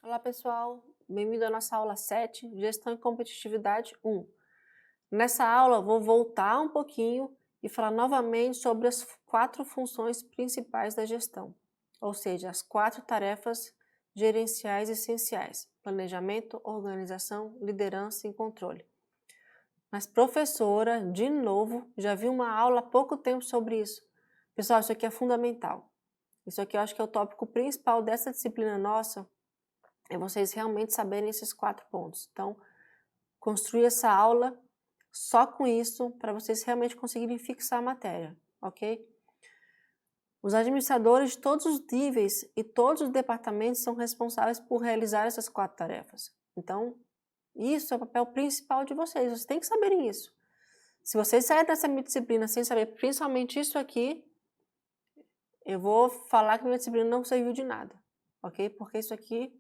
Olá pessoal, bem-vindo à nossa aula 7, Gestão e Competitividade 1. Nessa aula vou voltar um pouquinho e falar novamente sobre as 4 funções principais da gestão, ou seja, as 4 tarefas gerenciais essenciais: planejamento, organização, liderança e controle. Mas professora, de novo, já vi uma aula há pouco tempo sobre isso. Pessoal, isso aqui é fundamental. Isso aqui eu acho que é o tópico principal dessa disciplina nossa, é vocês realmente saberem esses 4 pontos. Então, construir essa aula só com isso, para vocês realmente conseguirem fixar a matéria, ok? Os administradores de todos os níveis e todos os departamentos são responsáveis por realizar essas 4 tarefas. Então, isso é o papel principal de vocês têm que saberem isso. Se vocês saírem dessa minha disciplina sem saber principalmente isso aqui, eu vou falar que minha disciplina não serviu de nada, ok? Porque isso aqui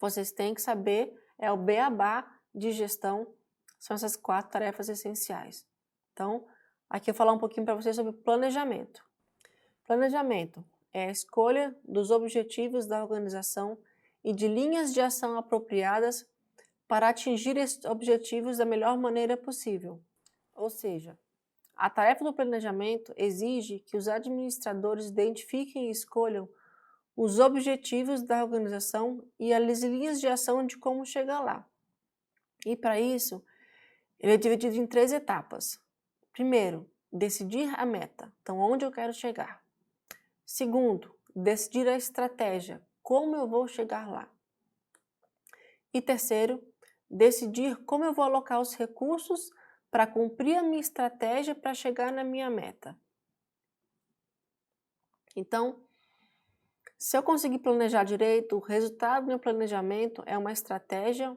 vocês têm que saber, é o beabá de gestão, são essas 4 tarefas essenciais. Então, aqui eu vou falar um pouquinho para vocês sobre planejamento. Planejamento é a escolha dos objetivos da organização e de linhas de ação apropriadas para atingir esses objetivos da melhor maneira possível. Ou seja, a tarefa do planejamento exige que os administradores identifiquem e escolham os objetivos da organização e as linhas de ação de como chegar lá. E para isso, ele é dividido em 3 etapas. Primeiro, decidir a meta, então onde eu quero chegar. Segundo, decidir a estratégia, como eu vou chegar lá. E terceiro, decidir como eu vou alocar os recursos para cumprir a minha estratégia para chegar na minha meta. Então, se eu conseguir planejar direito, o resultado do meu planejamento é uma estratégia,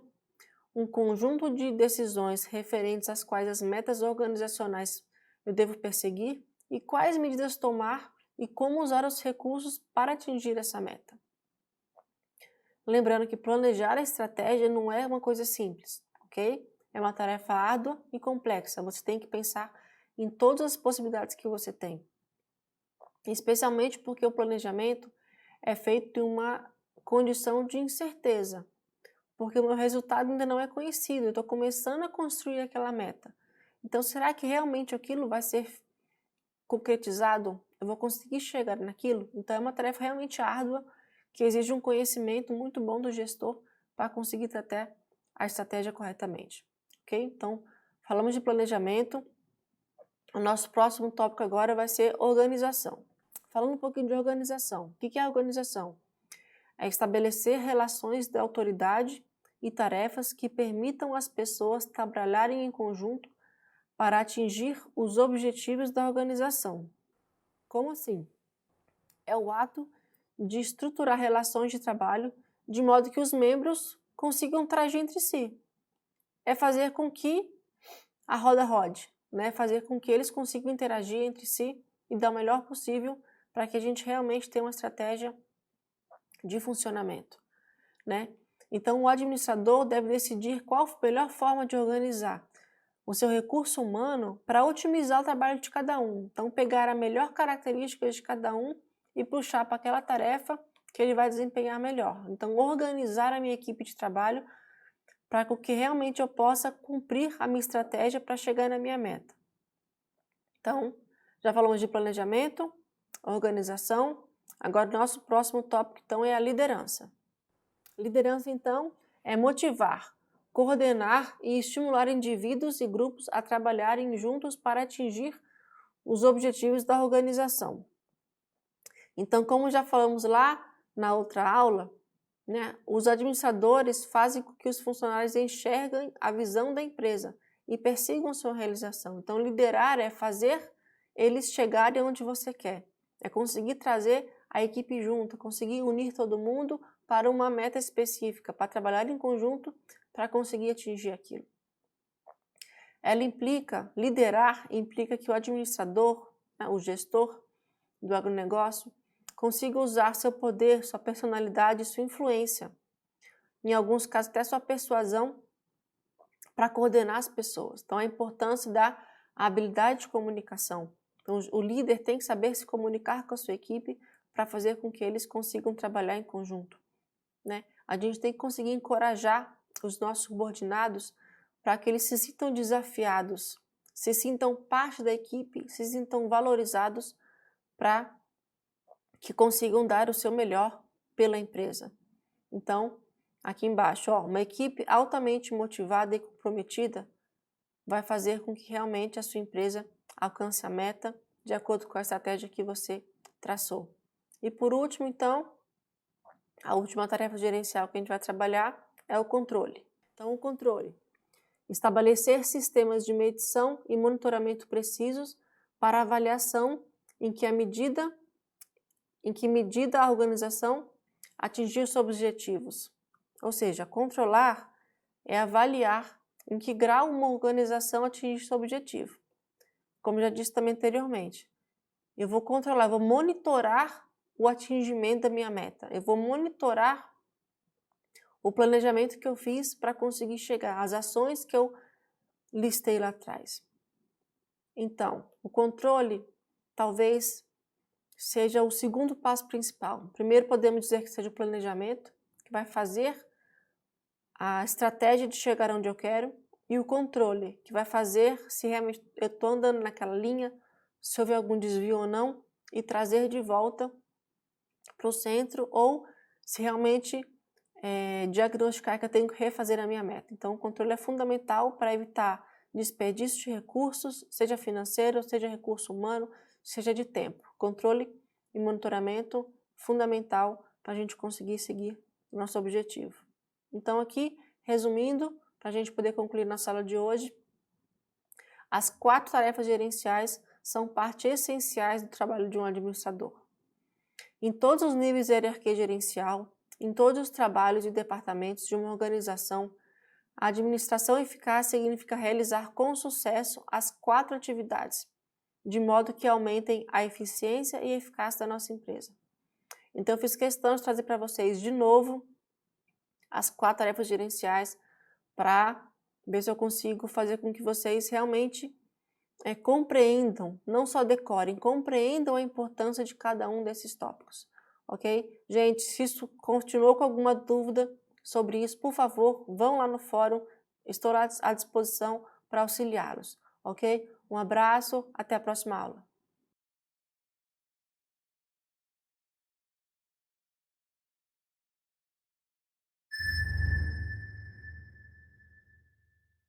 um conjunto de decisões referentes às quais as metas organizacionais eu devo perseguir e quais medidas tomar e como usar os recursos para atingir essa meta. Lembrando que planejar a estratégia não é uma coisa simples, ok? É uma tarefa árdua e complexa, você tem que pensar em todas as possibilidades que você tem. Especialmente porque o planejamento é feito em uma condição de incerteza, porque o meu resultado ainda não é conhecido, eu estou começando a construir aquela meta. Então, será que realmente aquilo vai ser concretizado? Eu vou conseguir chegar naquilo? Então, é uma tarefa realmente árdua, que exige um conhecimento muito bom do gestor para conseguir tratar a estratégia corretamente. Ok? Então, falamos de planejamento. O nosso próximo tópico agora vai ser organização. Falando um pouquinho de organização. O que é organização? É estabelecer relações de autoridade e tarefas que permitam às pessoas trabalharem em conjunto para atingir os objetivos da organização. Como assim? É o ato de estruturar relações de trabalho de modo que os membros consigam interagir entre si. É fazer com que a roda rode, né? Fazer com que eles consigam interagir entre si e dar o melhor possível para que a gente realmente tenha uma estratégia de funcionamento, né? Então, o administrador deve decidir qual a melhor forma de organizar o seu recurso humano para otimizar o trabalho de cada um. Então, pegar a melhor característica de cada um e puxar para aquela tarefa que ele vai desempenhar melhor. Então, organizar a minha equipe de trabalho para que realmente eu possa cumprir a minha estratégia para chegar na minha meta. Então, já falamos de planejamento, organização. Agora, o nosso próximo tópico, então, é a liderança. Liderança, então, é motivar, coordenar e estimular indivíduos e grupos a trabalharem juntos para atingir os objetivos da organização. Então, como já falamos lá na outra aula, né, os administradores fazem com que os funcionários enxerguem a visão da empresa e persigam sua realização. Então, liderar é fazer eles chegarem onde você quer. É conseguir trazer a equipe junto, conseguir unir todo mundo para uma meta específica, para trabalhar em conjunto para conseguir atingir aquilo. Liderar implica que o administrador, né, o gestor do agronegócio, consiga usar seu poder, sua personalidade e sua influência, em alguns casos até sua persuasão, para coordenar as pessoas. Então, a importância da habilidade de comunicação. Então, o líder tem que saber se comunicar com a sua equipe para fazer com que eles consigam trabalhar em conjunto, né? a gente tem que conseguir encorajar os nossos subordinados para que eles se sintam desafiados, se sintam parte da equipe, se sintam valorizados para que consigam dar o seu melhor pela empresa. Então, aqui embaixo, uma equipe altamente motivada e comprometida vai fazer com que realmente a sua empresa alcance a meta de acordo com a estratégia que você traçou. E por último, então, a última tarefa gerencial que a gente vai trabalhar é o controle. Então, o controle. Estabelecer sistemas de medição e monitoramento precisos para avaliação em que medida a organização atingiu seus objetivos. Ou seja, controlar é avaliar em que grau uma organização atinge seu objetivo. Como já disse também anteriormente, eu vou controlar, vou monitorar o atingimento da minha meta. Eu vou monitorar o planejamento que eu fiz para conseguir chegar, as ações que eu listei lá atrás. Então, o controle talvez seja o segundo passo principal. Primeiro podemos dizer que seja o planejamento, que vai fazer a estratégia de chegar onde eu quero, e o controle, que vai fazer se realmente eu estou andando naquela linha, se houver algum desvio ou não, e trazer de volta para o centro, ou se realmente diagnosticar que eu tenho que refazer a minha meta. Então, o controle é fundamental para evitar desperdício de recursos, seja financeiro, seja recurso humano, seja de tempo. Controle e monitoramento fundamental para a gente conseguir seguir o nosso objetivo. Então, aqui, resumindo, para a gente poder concluir na sala de hoje, as 4 tarefas gerenciais são parte essenciais do trabalho de um administrador. Em todos os níveis de hierarquia gerencial, em todos os trabalhos e departamentos de uma organização, a administração eficaz significa realizar com sucesso as 4 atividades, de modo que aumentem a eficiência e a eficácia da nossa empresa. Então, eu fiz questão de trazer para vocês de novo as 4 tarefas gerenciais para ver se eu consigo fazer com que vocês realmente compreendam, não só decorem, compreendam a importância de cada um desses tópicos, ok? Gente, se isso continuou com alguma dúvida sobre isso, por favor, vão lá no fórum, estou à disposição para auxiliá-los, ok? Um abraço, até a próxima aula.